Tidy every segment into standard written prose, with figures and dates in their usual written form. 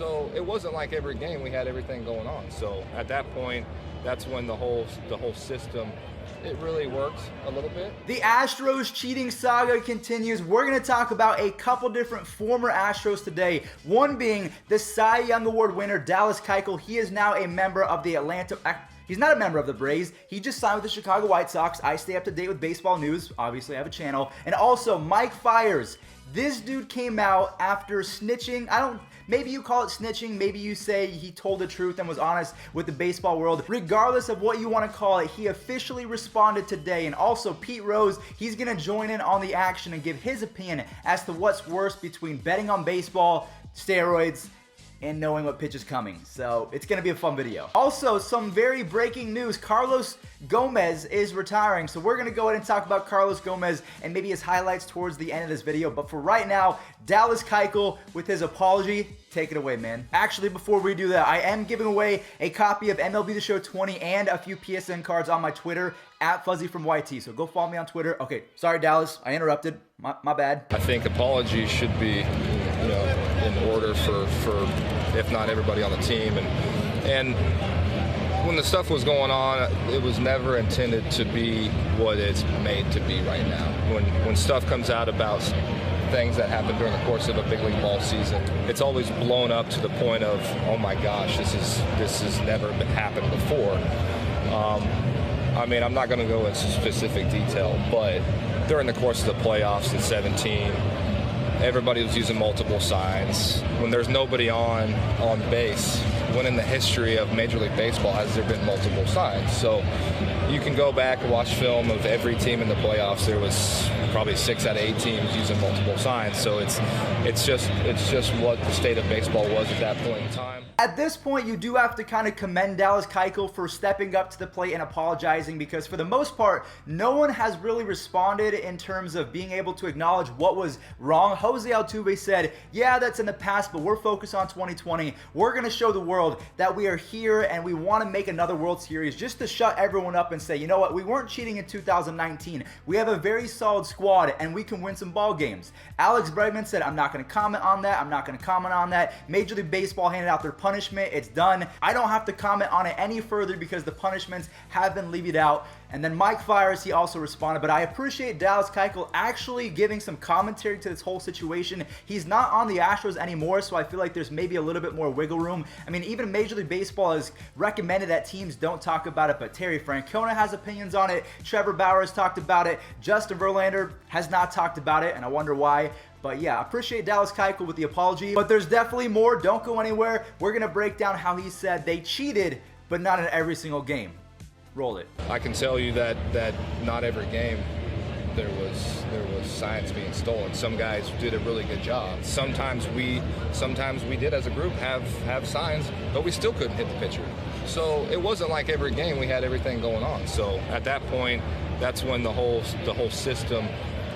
So it wasn't like every game we had everything going on. So at that point, that's when the whole system, it really works a little bit. The Astros cheating saga continues. We're going to talk about a couple different former Astros today. One being the Cy Young Award winner, Dallas Keuchel. He is now a member of the He's not a member of the Braves. He just signed with the Chicago White Sox. I stay up to date with baseball news. Obviously, I have a channel. And also, Mike Fiers. This dude came out after snitching. Maybe you call it snitching, maybe you say he told the truth and was honest with the baseball world. Regardless of what you want to call it, he officially responded today. And also Pete Rose, he's going to join in on the action and give his opinion as to what's worse between betting on baseball, steroids, and knowing what pitch is coming. So it's going to be a fun video. Also, some very breaking news. Carlos Gomez is retiring. So we're going to go ahead and talk about Carlos Gomez and maybe his highlights towards the end of this video. But for right now, Dallas Keuchel with his apology. Take it away, man. Actually, before we do that, I am giving away a copy of MLB The Show 20 and a few PSN cards on my Twitter at Fuzzy from YT. So go follow me on Twitter. Okay, sorry, Dallas. I interrupted. My bad. I think apologies should be, in order for if not everybody on the team. And when the stuff was going on, it was never intended to be what it's made to be right now. When stuff comes out about things that happen during the course of a big league ball season, it's always blown up to the point of, oh my gosh, this has never been happened before. I'm not going to go into specific detail, but during the course of the playoffs in 17, everybody was using multiple signs. When there's nobody on base, when in the history of Major League Baseball has there been multiple signs? So you can go back and watch film of every team in the playoffs. There was probably 6 out of 8 teams using multiple signs. So it's just what the state of baseball was at that point in time. At this point, you do have to kind of commend Dallas Keuchel for stepping up to the plate and apologizing, because for the most part, no one has really responded in terms of being able to acknowledge what was wrong. Jose Altuve said, yeah, that's in the past, but we're focused on 2020. We're going to show the world that we are here and we want to make another World Series, just to shut everyone up and say, you know what, we weren't cheating in 2019. We have a very solid squad and we can win some ball games. Alex Bregman said, I'm not going to comment on that. I'm not going to comment on that. Major League Baseball handed out their punishment. It's done. I don't have to comment on it any further because the punishments have been levied out. And then Mike Fiers, he also responded. But I appreciate Dallas Keuchel actually giving some commentary to this whole situation. He's not on the Astros anymore, so I feel like there's maybe a little bit more wiggle room. Even Major League Baseball has recommended that teams don't talk about it, but Terry Francona has opinions on it. Trevor Bauer has talked about it. Justin Verlander has not talked about it, and I wonder why. But yeah, appreciate Dallas Keuchel with the apology. But there's definitely more. Don't go anywhere. We're going to break down how he said they cheated, but not in every single game. Roll it. I can tell you that not every game there was signs being stolen. Some guys did a really good job. Sometimes we did as a group have signs, but we still couldn't hit the pitcher. So it wasn't like every game we had everything going on. So at that point, that's when the whole system,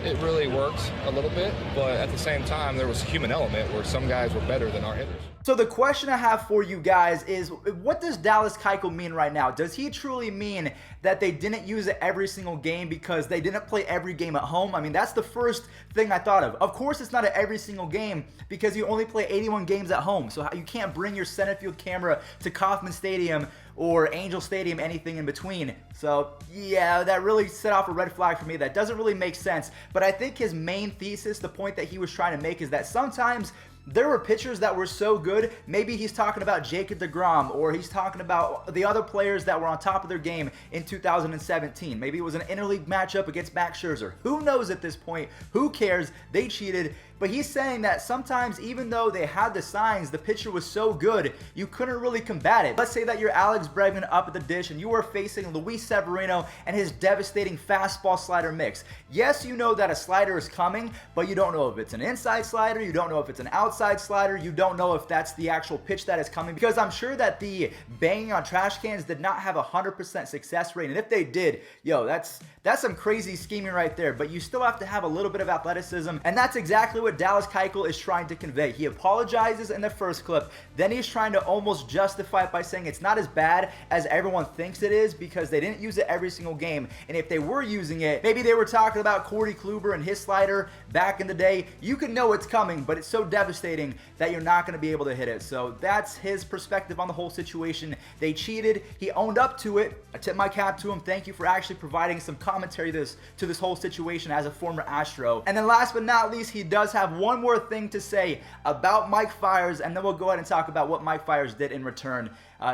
it really works a little bit, but at the same time, there was a human element where some guys were better than our hitters. So the question I have for you guys is, what does Dallas Keuchel mean right now? Does he truly mean that they didn't use it every single game because they didn't play every game at home? That's the first thing I thought of. Of course, it's not at every single game because you only play 81 games at home. So you can't bring your center field camera to Kauffman Stadium or Angel Stadium, anything in between. So yeah, that really set off a red flag for me. That doesn't really make sense. But I think his main thesis, the point that he was trying to make, is that sometimes there were pitchers that were so good. Maybe he's talking about Jacob deGrom, or he's talking about the other players that were on top of their game in 2017. Maybe it was an interleague matchup against Max Scherzer. Who knows at this point? Who cares? They cheated. But he's saying that sometimes, even though they had the signs, the pitcher was so good, you couldn't really combat it. Let's say that you're Alex Bregman up at the dish and you are facing Luis Severino and his devastating fastball slider mix. Yes, you know that a slider is coming, but you don't know if it's an inside slider, you don't know if it's an outside slider, you don't know if that's the actual pitch that is coming, because I'm sure that the banging on trash cans did not have a 100% success rate. And if they did, that's some crazy scheming right there. But you still have to have a little bit of athleticism, and that's exactly what what Dallas Keuchel is trying to convey. He apologizes in the first clip, then he's trying to almost justify it by saying it's not as bad as everyone thinks it is because they didn't use it every single game. And if they were using it, maybe they were talking about Corey Kluber and his slider back in the day. You can know it's coming, but it's so devastating that you're not going to be able to hit it. So that's his perspective on the whole situation. They cheated. He owned up to it. I tip my cap to him. Thank you for actually providing some commentary to this whole situation as a former Astro. And then last but not least, he does have one more thing to say about Mike Fiers, and then we'll go ahead and talk about what Mike Fiers did in return.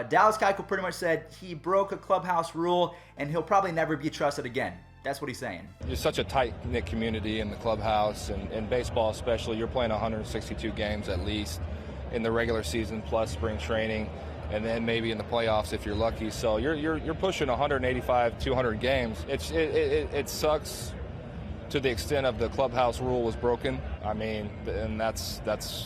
Dallas Keuchel pretty much said he broke a clubhouse rule and he'll probably never be trusted again. That's what he's saying. You're such a tight-knit community in the clubhouse, and in baseball especially. You're playing 162 games at least in the regular season plus spring training, and then maybe in the playoffs if you're lucky. So you're pushing 185, 200 games. It sucks to the extent of the clubhouse rule was broken. I mean, and that's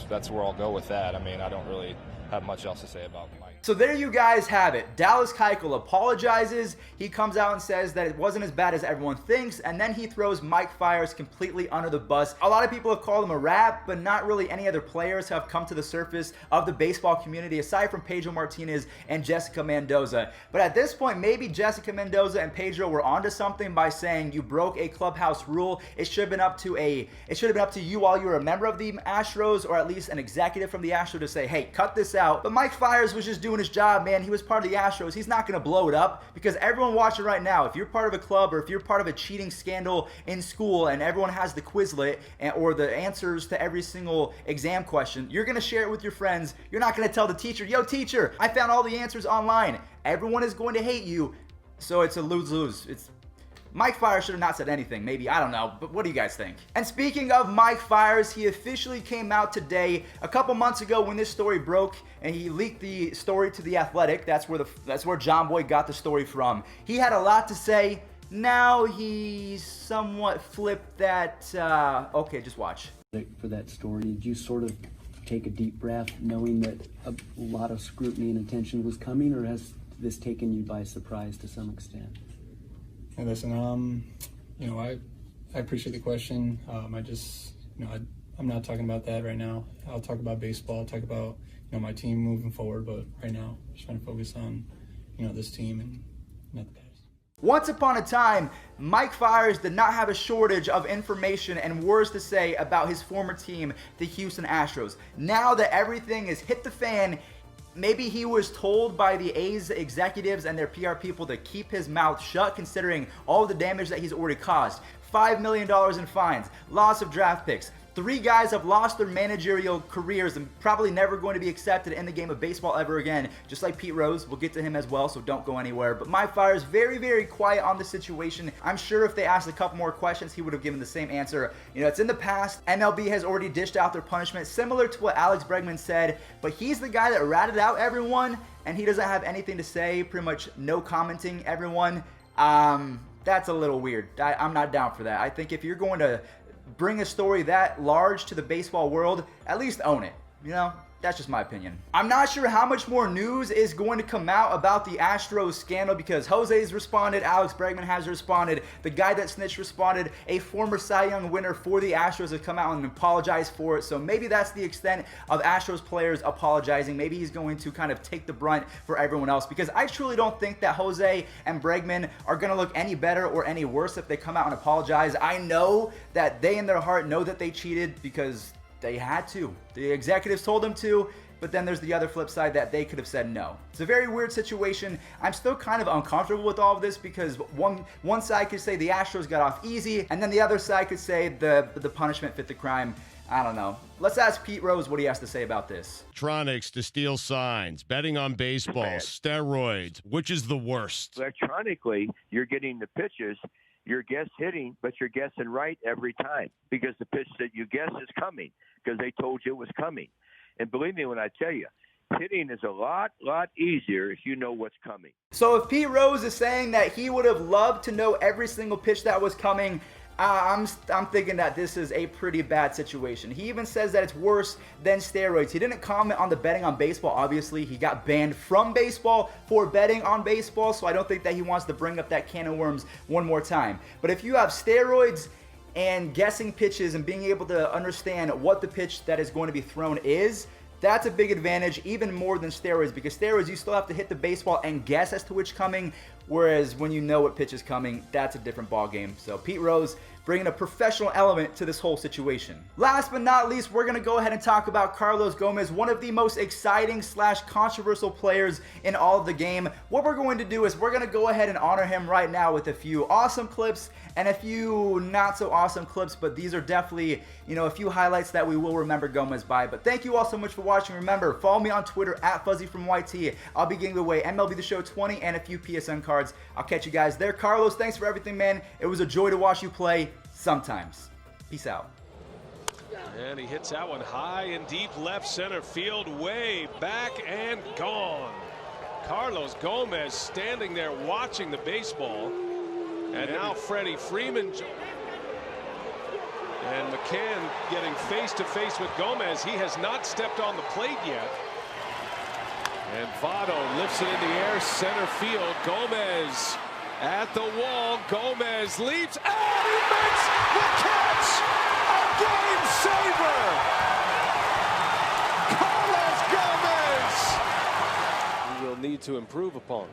where I'll go with that. I mean, I don't really have much else to say about Mike. So there you guys have it. Dallas Keuchel apologizes. He comes out and says that it wasn't as bad as everyone thinks, and then he throws Mike Fiers completely under the bus. A lot of people have called him a rat, but not really any other players have come to the surface of the baseball community aside from Pedro Martinez and Jessica Mendoza. But at this point, maybe Jessica Mendoza and Pedro were onto something by saying you broke a clubhouse rule. It should have been up to you while you were a member of the Astros, or at least an executive from the Astros, to say, hey, cut this out. But Mike Fiers was just doing his job, man. He was part of the Astros. He's not going to blow it up because everyone watching right now, if you're part of a club or if you're part of a cheating scandal in school and everyone has the Quizlet or the answers to every single exam question, you're going to share it with your friends. You're not going to tell the teacher, yo, teacher, I found all the answers online. Everyone is going to hate you. So it's a lose-lose. Mike Fiers should have not said anything, maybe, I don't know, but what do you guys think? And speaking of Mike Fiers, he officially came out today, a couple months ago when this story broke, and he leaked the story to The Athletic. That's where John Boy got the story from. He had a lot to say. Now he somewhat flipped that, okay, just watch. For that story, did you sort of take a deep breath knowing that a lot of scrutiny and attention was coming, or has this taken you by surprise to some extent? Hey, listen, I appreciate the question. I'm not talking about that right now. I'll talk about baseball. I'll talk about, my team moving forward. But right now, I'm just trying to focus on, this team and not the past. Once upon a time, Mike Fiers did not have a shortage of information and words to say about his former team, the Houston Astros. Now that everything is hit the fan, maybe he was told by the A's executives and their PR people to keep his mouth shut, considering all the damage that he's already caused. $5 million in fines, loss of draft picks. 3 guys have lost their managerial careers and probably never going to be accepted in the game of baseball ever again, just like Pete Rose. We'll get to him as well, so don't go anywhere. But Mike Fiers very, very quiet on the situation. I'm sure if they asked a couple more questions, he would have given the same answer. It's in the past. MLB has already dished out their punishment, similar to what Alex Bregman said, but he's the guy that ratted out everyone, and he doesn't have anything to say, pretty much no commenting everyone. That's a little weird. I'm not down for that. I think if you're going to bring a story that large to the baseball world, at least own it. That's just my opinion. I'm not sure how much more news is going to come out about the Astros scandal because Jose's responded, Alex Bregman has responded, the guy that snitched responded, a former Cy Young winner for the Astros has come out and apologized for it. So maybe that's the extent of Astros players apologizing. Maybe he's going to kind of take the brunt for everyone else because I truly don't think that Jose and Bregman are going to look any better or any worse if they come out and apologize. I know that they in their heart know that they cheated because they had to. The executives told them to, but then there's the other flip side that they could have said no. It's a very weird situation. I'm still kind of uncomfortable with all of this because one side could say the Astros got off easy, and then the other side could say the punishment fit the crime. I don't know. Let's ask Pete Rose what he has to say about this. Electronics to steal signs, betting on baseball, steroids. Which is the worst? Electronically, you're getting the pitches. You're guess hitting, but you're guessing right every time because the pitch that you guess is coming because they told you it was coming. And believe me when I tell you, hitting is a lot easier if you know what's coming. So if Pete Rose is saying that he would have loved to know every single pitch that was coming, I'm thinking that this is a pretty bad situation. He even says that it's worse than steroids. He didn't comment on the betting on baseball, obviously. He got banned from baseball for betting on baseball, so I don't think that he wants to bring up that can of worms one more time. But if you have steroids, and guessing pitches and being able to understand what the pitch that is going to be thrown is, that's a big advantage, even more than steroids, because steroids, you still have to hit the baseball and guess as to which coming, whereas when you know what pitch is coming, that's a different ball game. So Pete Rose bringing a professional element to this whole situation. Last but not least, we're going to go ahead and talk about Carlos Gomez, one of the most exciting / controversial players in all of the game. What we're going to do is we're going to go ahead and honor him right now with a few awesome clips and a few not so awesome clips, but these are definitely, a few highlights that we will remember Gomez by. But thank you all so much for watching. Remember, follow me on Twitter at FuzzyFromYT. I'll be giving away MLB The Show 20 and a few PSN cards. I'll catch you guys there. Carlos, thanks for everything, man. It was a joy to watch you play. Sometimes. Peace out. And he hits that one high and deep left center field, way back and gone. Carlos Gomez standing there watching the baseball. And now Freddie Freeman. And McCann getting face to face with Gomez. He has not stepped on the plate yet. And Votto lifts it in the air, center field. Gomez at the wall. Gomez leaps and he makes the catch. A game saver. Carlos Gomez. He will need to improve upon.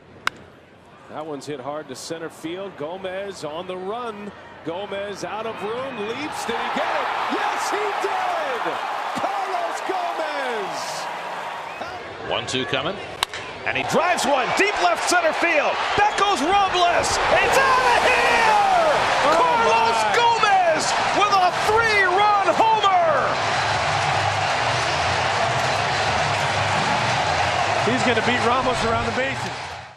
That one's hit hard to center field. Gomez on the run. Gomez out of room. Leaps. Did he get it? Yes, he did. Carlos Gomez. 1-2 coming. And he drives one deep left center field. That goes Robles. It's out of here! Carlos Gomez with a 3-run homer. He's going to beat Ramos around the bases.